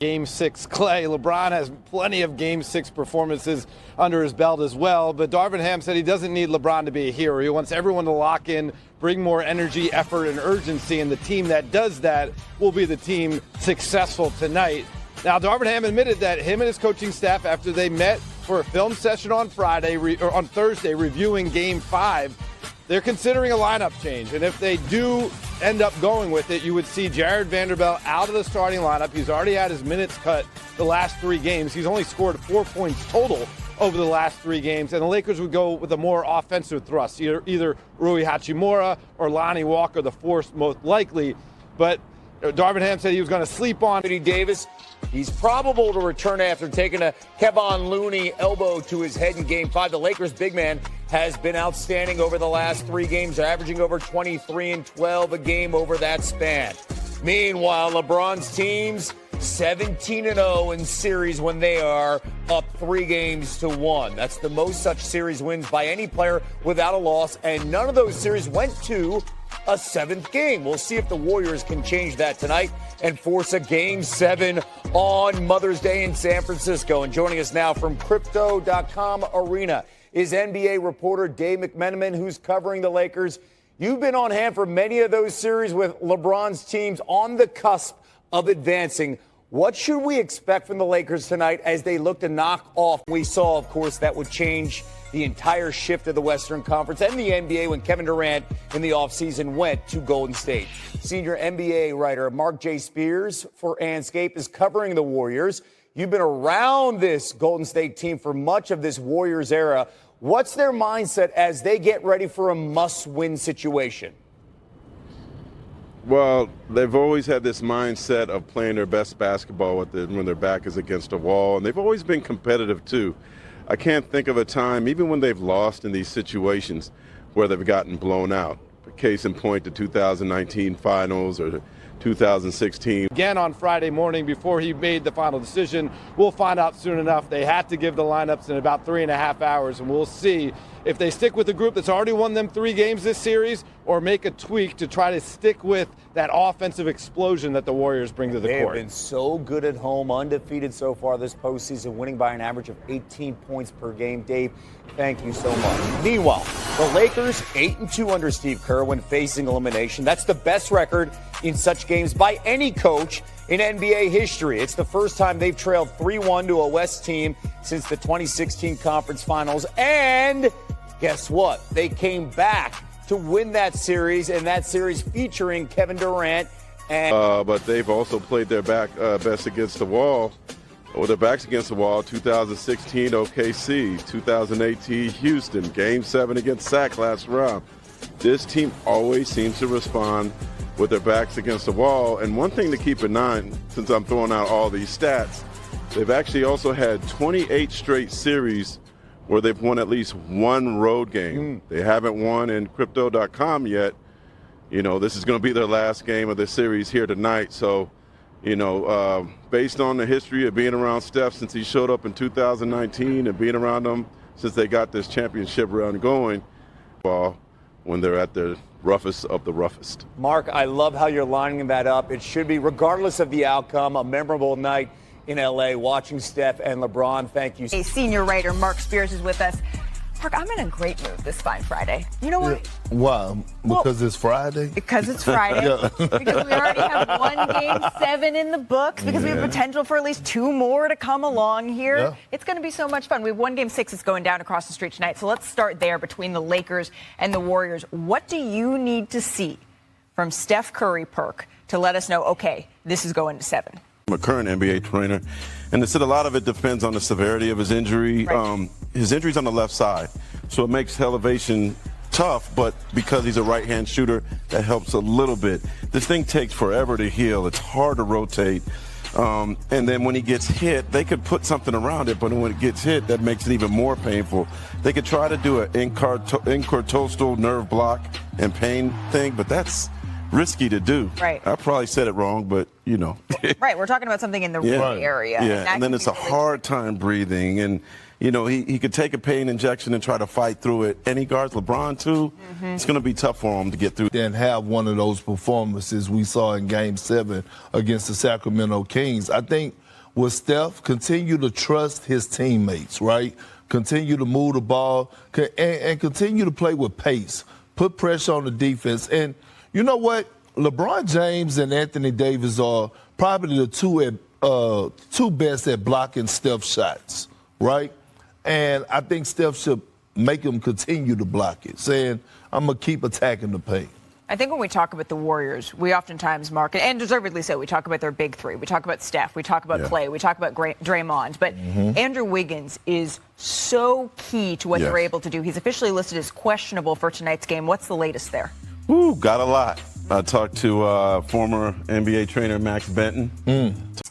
Game 6 Clay. LeBron has plenty of Game 6 performances under his belt as well, but Darvin Ham said he doesn't need LeBron to be a hero. He wants everyone to lock in, bring more energy, effort, and urgency, and the team that does that will be the team successful tonight. Now, Darvin Ham admitted that him and his coaching staff, after they met for a film session on Thursday, reviewing Game 5, they're considering a lineup change, and if they do end up going with it, you would see Jared Vanderbilt out of the starting lineup. He's already had his minutes cut the last 3 games. He's only scored 4 points total over the last 3 games, and the Lakers would go with a more offensive thrust, either Rui Hachimura or Lonnie Walker, the fourth most likely. But Darvin Ham said he was going to sleep on Anthony Davis. He's probable to return after taking a Kevon Looney elbow to his head in Game 5. The Lakers' big man has been outstanding over the last 3 games, averaging over 23 and 12 a game over that span. Meanwhile, LeBron's teams 17-0 in series when they are up 3-1. That's the most such series wins by any player without a loss, and none of those series went to a 7th game. We'll see if the Warriors can change that tonight and force a Game 7 on Mother's Day in San Francisco. And joining us now from Crypto.com Arena is NBA reporter Dave McMenamin, who's covering the Lakers. You've been on hand for many of those series with LeBron's teams on the cusp of advancing. What should we expect from the Lakers tonight as they look to knock off? We saw, of course, that would change the entire shift of the Western Conference and the NBA when Kevin Durant in the offseason went to Golden State. Senior NBA writer Mark J. Spears for Anscape is covering the Warriors. You've been around this Golden State team for much of this Warriors era. What's their mindset as they get ready for a must-win situation? Well, they've always had this mindset of playing their best basketball when their back is against a wall, and they've always been competitive too. I can't think of a time, even when they've lost in these situations, where they've gotten blown out. Case in point, the 2019 finals or the 2016. Again on Friday morning before he made the final decision. We'll find out soon enough. They had to give the lineups in about 3.5 hours, and we'll see if they stick with the group that's already won them 3 games this series or make a tweak to try to stick with that offensive explosion that the Warriors bring to the court. They've been so good at home, undefeated so far this postseason, winning by an average of 18 points per game. Dave, thank you so much. Meanwhile, the Lakers 8-2 under Steve Kerr when facing elimination. That's the best record in such games by any coach in NBA history. It's the first time they've trailed 3-1 to a West team since the 2016 conference finals. And guess what? They came back to win that series, and that series featuring Kevin Durant. And but they've also played their best against the wall, or their backs against the wall. 2016 OKC, 2018 Houston, Game 7 against Sac last round. This team always seems to respond with their backs against the wall. And one thing to keep in mind, since I'm throwing out all these stats, they've actually also had 28 straight series where they've won at least one road game. They haven't won in Crypto.com yet. You know, this is going to be their last game of the series here tonight. So, you know, based on the history of being around Steph since he showed up in 2019 and being around them since they got this championship run going, when they're at the roughest of the roughest. Mark, I love how you're lining that up. It should be, regardless of the outcome, a memorable night in L.A. watching Steph and LeBron. Thank you. A senior writer, Mark Spears, is with us. Mark, I'm in a great mood this fine Friday. You know why? Why? Because it's Friday? Because it's Friday. Because we already have one Game 7 in the books. Because we have potential for at least 2 more to come along here. Yeah. It's going to be so much fun. We have one Game 6 that's going down across the street tonight. So let's start there between the Lakers and the Warriors. What do you need to see from Steph Curry, Perk, to let us know, okay, this is going to 7? I'm a current NBA trainer, and they said a lot of it depends on the severity of his injury. Right. His injury's on the left side, so it makes elevation tough, but because he's a right-hand shooter, that helps a little bit. This thing takes forever to heal. It's hard to rotate. And then when he gets hit, they could put something around it, but when it gets hit, that makes it even more painful. They could try to do an intercostal nerve block and pain thing, but that's risky to do. Right. I probably said it wrong, but you know. Right, we're talking about something in the area. Yeah, and then it's a hard time breathing, and you know, he could take a pain injection and try to fight through it. And he guards LeBron too. It's going to be tough for him to get through. And have one of those performances we saw in Game 7 against the Sacramento Kings. I think with Steph, continue to trust his teammates, right? Continue to move the ball and continue to play with pace. Put pressure on the defense. And you know what? LeBron James and Anthony Davis are probably the two best at blocking Steph shots, right? And I think Steph should make him continue to block it, saying, I'm going to keep attacking the paint. I think when we talk about the Warriors, we oftentimes mark it, and deservedly so, we talk about their big three. We talk about Steph. We talk about Clay. We talk about Draymond. But Andrew Wiggins is so key to what they're able to do. He's officially listed as questionable for tonight's game. What's the latest there? Ooh, got a lot. I talked to former NBA trainer Max Benton.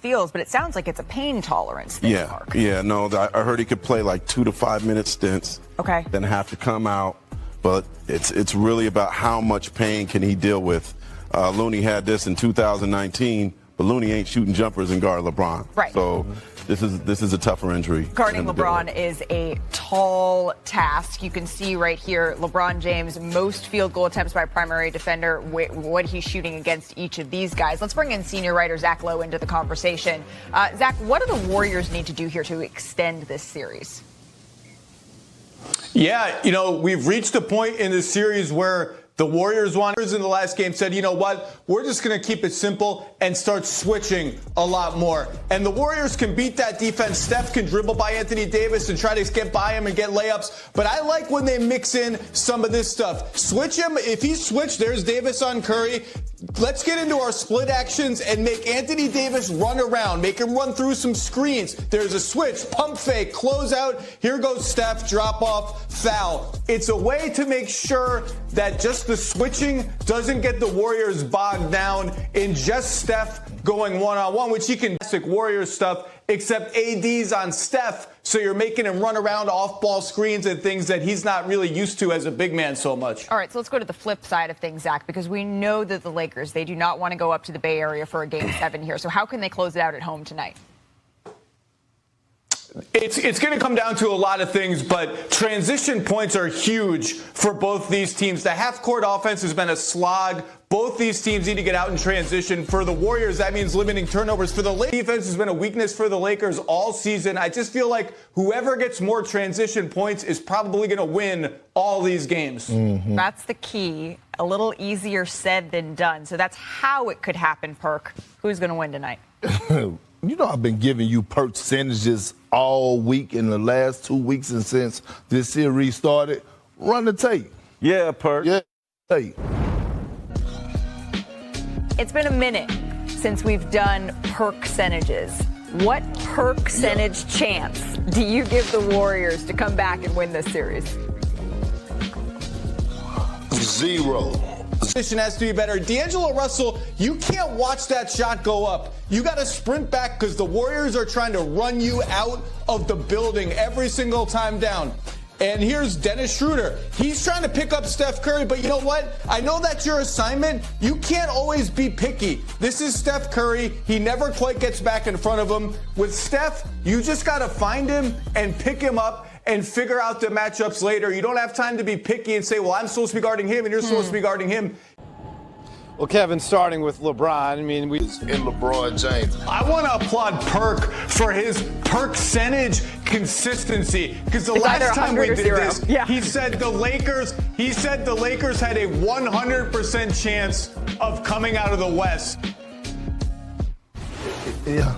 Feels, but it sounds like it's a pain tolerance thing, Mark. No, I heard he could play like 2 to 5 minute stints. Okay. Then have to come out. But it's really about how much pain can he deal with. Looney had this in 2019, but Looney ain't shooting jumpers and guard LeBron. Right. So this is a tougher injury. Guarding LeBron is a tall task. You can see right here, LeBron James, most field goal attempts by a primary defender, what he's shooting against each of these guys. Let's bring in senior writer Zach Lowe into the conversation. Zach, what do the Warriors need to do here to extend this series? Yeah, we've reached a point in this series where the Warriors in the last game said, you know what, we're just going to keep it simple and start switching a lot more. And the Warriors can beat that defense. Steph can dribble by Anthony Davis and try to get by him and get layups. But I like when they mix in some of this stuff. Switch him. If he switched, there's Davis on Curry. Let's get into our split actions and make Anthony Davis run around. Make him run through some screens. There's a switch, pump fake, close out. Here goes Steph, drop off, foul. It's a way to make sure that just the switching doesn't get the Warriors bogged down in just Steph going one-on-one, which he can classic Warriors stuff, except AD's on Steph, so you're making him run around off-ball screens and things that he's not really used to as a big man so much. All right, so let's go to the flip side of things, Zach, because we know that the Lakers, they do not want to go up to the Bay Area for a Game 7 here. So how can they close it out at home tonight? It's going to come down to a lot of things, but transition points are huge for both these teams. The half-court offense has been a slog. Both these teams need to get out in transition. For the Warriors, that means limiting turnovers. For the Lakers, defense has been a weakness for the Lakers all season. I just feel like whoever gets more transition points is probably going to win all these games. That's the key. A little easier said than done. So that's how it could happen, Perk. Who's going to win tonight? You know, I've been giving you percentages all week in the last 2 weeks and since this series started. Run the tape. Yeah, Perk. Yeah, tape. It's been a minute since we've done percentages. What percentage chance do you give the Warriors to come back and win this series? 0. Position has to be better. D'Angelo Russell, you can't watch that shot go up. You got to sprint back because the Warriors are trying to run you out of the building every single time down. And here's Dennis Schroeder. He's trying to pick up Steph Curry, but you know what? I know that's your assignment. You can't always be picky. This is Steph Curry. He never quite gets back in front of him. With Steph, you just got to find him and pick him up and figure out the matchups later. You don't have time to be picky and say, well, I'm supposed to be guarding him and you're supposed to be guarding him. Well, Kevin, starting with LeBron, I mean, In LeBron James. I want to applaud Perk for his percentage consistency, because the last time we did this, he said the Lakers had a 100% chance of coming out of the West. Yeah.